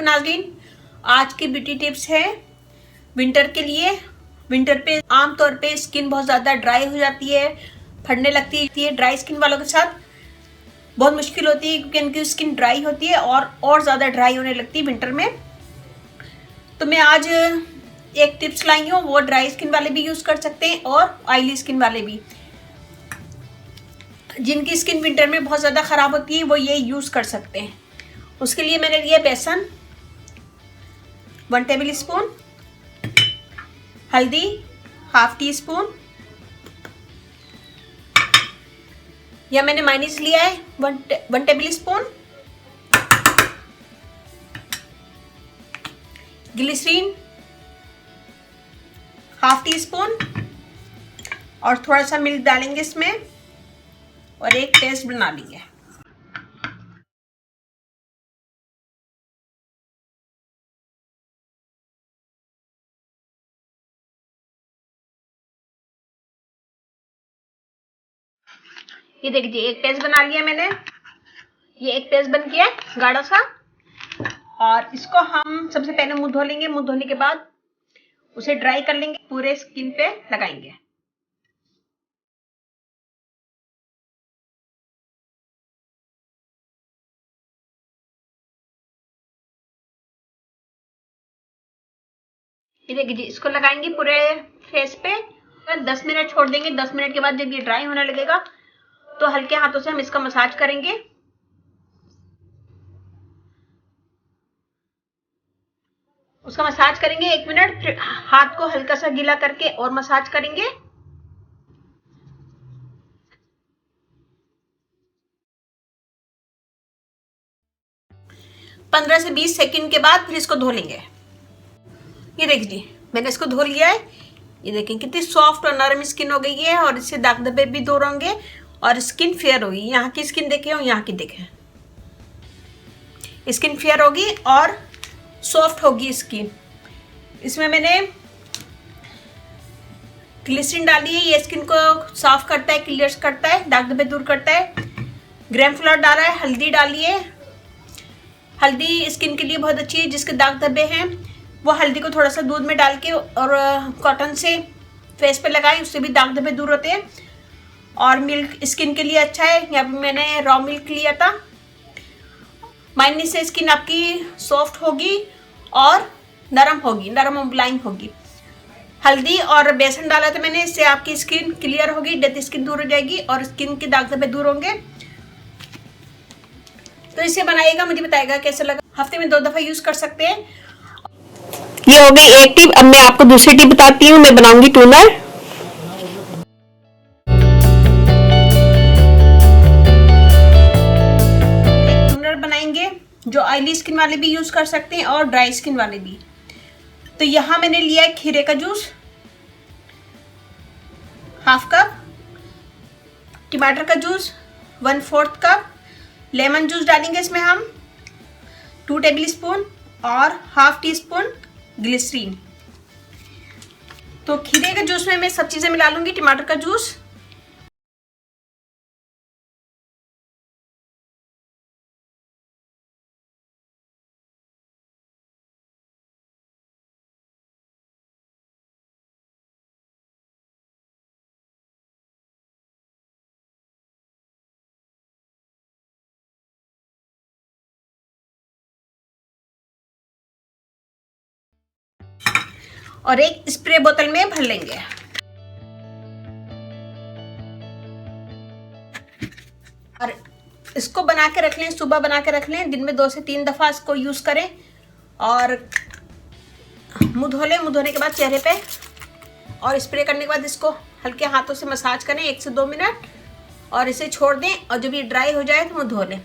नाज़रीन, आज की ब्यूटी टिप्स है विंटर के लिए। विंटर पे आमतौर पे स्किन बहुत ज़्यादा ड्राई हो जाती है, फटने लगती है। ड्राई स्किन वालों के साथ बहुत मुश्किल होती है क्योंकि उनकी स्किन ड्राई होती है और ज़्यादा ड्राई होने लगती है विंटर में। तो मैं आज एक टिप्स लाई हूँ, वो ड्राई स्किन वाले भी यूज़ कर सकते हैं और ऑयली स्किन वाले भी। जिनकी स्किन विंटर में बहुत ज़्यादा ख़राब होती है वो ये यूज़ कर सकते हैं। उसके लिए मैंने लिया बेसन 1 टेबल स्पून, हल्दी ½ टी स्पून, या मैंने माइनीज लिया है 1 table spoon, glycerine ½ tea spoon और थोड़ा सा मिल्क डालेंगे इसमें और एक पेस्ट बना ली है। ये देखिए एक पेस्ट बना लिया मैंने, ये एक पेस्ट बन गया गाढ़ा सा। और इसको हम सबसे पहले मुंह धो लेंगे। मुंह धोने के बाद उसे ड्राई कर लेंगे, पूरे स्किन पे लगाएंगे। ये देखिए इसको लगाएंगे पूरे फेस पे, 10 मिनट छोड़ देंगे। 10 मिनट के बाद जब ये ड्राई होने लगेगा तो हल्के हाथों से हम इसका मसाज करेंगे। उसका मसाज करेंगे 1 मिनट, फिर हाथ को हल्का सा गीला करके और मसाज करेंगे। पंद्रह से 20 सेकंड के बाद फिर इसको धो लेंगे। ये देखिए मैंने इसको धो लिया है। ये देखें कितनी सॉफ्ट और नरम स्किन हो गई है और इससे दाग धब्बे भी दूर होंगे और स्किन फेयर होगी। यहाँ की स्किन देखें और यहाँ की देखें, स्किन फेयर होगी और सॉफ्ट होगी स्किन। इसमें मैंने ग्लिसरीन डाली है, ये स्किन को साफ करता है, क्लियर करता है, दाग धब्बे दूर करता है। ग्राम फ्लोर डाला है, हल्दी डाली है। हल्दी स्किन के लिए बहुत अच्छी है। जिसके दाग धब्बे हैं वो हल्दी को थोड़ा सा दूध में डाल के और कॉटन से फेस पे लगाएं, उससे भी दाग धब्बे दूर होते हैं। और मिल्क स्किन के लिए अच्छा है, यहाँ पे मैंने रॉ मिल्क लिया था। माइनीज से स्किन आपकी सॉफ्ट होगी और नरम होगी, नरम और मुलायम होगी। हल्दी और बेसन डाला था मैंने, इससे आपकी स्किन क्लियर होगी, डेड स्किन दूर हो जाएगी और स्किन के दाग धब्बे दूर होंगे। तो इसे बनाइएगा, मुझे बताइएगा कैसा लगा। हफ्ते में 2 दफा यूज कर सकते हैं। ये हो गई एक टिप। अब मैं आपको दूसरी टिप बताती हूँ। मैं बनाऊंगी टूनर। टूनर बनाएंगे जो ऑयली स्किन वाले भी यूज कर सकते हैं और ड्राई स्किन वाले भी। तो यहाँ मैंने लिया है खीरे का जूस ½ कप, टमाटर का जूस 1/4 कप, लेमन जूस डालेंगे इसमें हम 2 टेबल स्पून और ½ टी स्पून ग्लिसरीन। तो खीरे के जूस में मैं सब चीजें मिला लूंगी। टमाटर का जूस, और एक स्प्रे बोतल में भर लेंगे। और इसको बना के रख लें, सुबह बना के रख लें। दिन में 2 से 3 दफा इसको यूज करें और मुंह धो लें। मुंह धोने के बाद चेहरे पे और स्प्रे करने के बाद इसको हल्के हाथों से मसाज करें 1 से 2 मिनट और इसे छोड़ दें। और जब ये ड्राई हो जाए तो मुंह धो लें।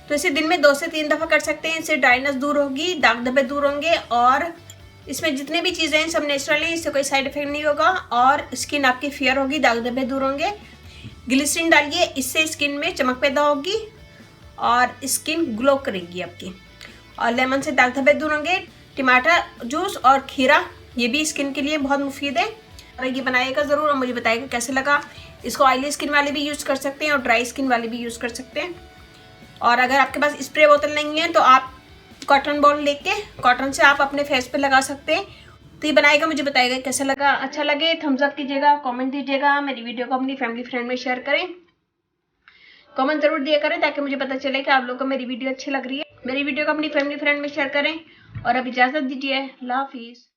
तो इसे दिन में 2 से 3 दफा कर सकते हैं। इससे ड्राइनेस दूर होगी, दाग धब्बे दूर होंगे और इसमें जितने भी चीज़ें हैं सब नेचुरल हैं, इससे कोई साइड इफेक्ट नहीं होगा और स्किन आपकी फेयर होगी, दाग धब्बे दूर होंगे। ग्लिसरीन डालिए, इससे स्किन में चमक पैदा होगी और स्किन ग्लो करेगी आपकी। और लेमन से दाग धब्बे दूर होंगे। टमाटर जूस और खीरा ये भी स्किन के लिए बहुत मुफीद है। और ये बनाइएगा ज़रूर और मुझे बताइएगा कैसे लगा। इसको ऑयली स्किन वाले भी यूज़ कर सकते हैं और ड्राई स्किन वाले भी यूज़ कर सकते हैं। और अगर आपके पास स्प्रे बोतल नहीं है तो आप कॉटन बॉल लेके कॉटन से आप अपने फेस पे लगा सकते हैं। तो ये बनाएगा, मुझे बताएगा कैसा लगा। अच्छा लगे थम्स अप कीजिएगा, कमेंट दीजिएगा, मेरी वीडियो को अपनी फैमिली फ्रेंड में शेयर करें, कमेंट जरूर दिया करें ताकि मुझे पता चले कि आप लोगों को मेरी वीडियो अच्छी लग रही है। मेरी वीडियो को अपनी फैमिली फ्रेंड में शेयर करें और अब इजाजत दीजिए। अल्लाह हाफिज़।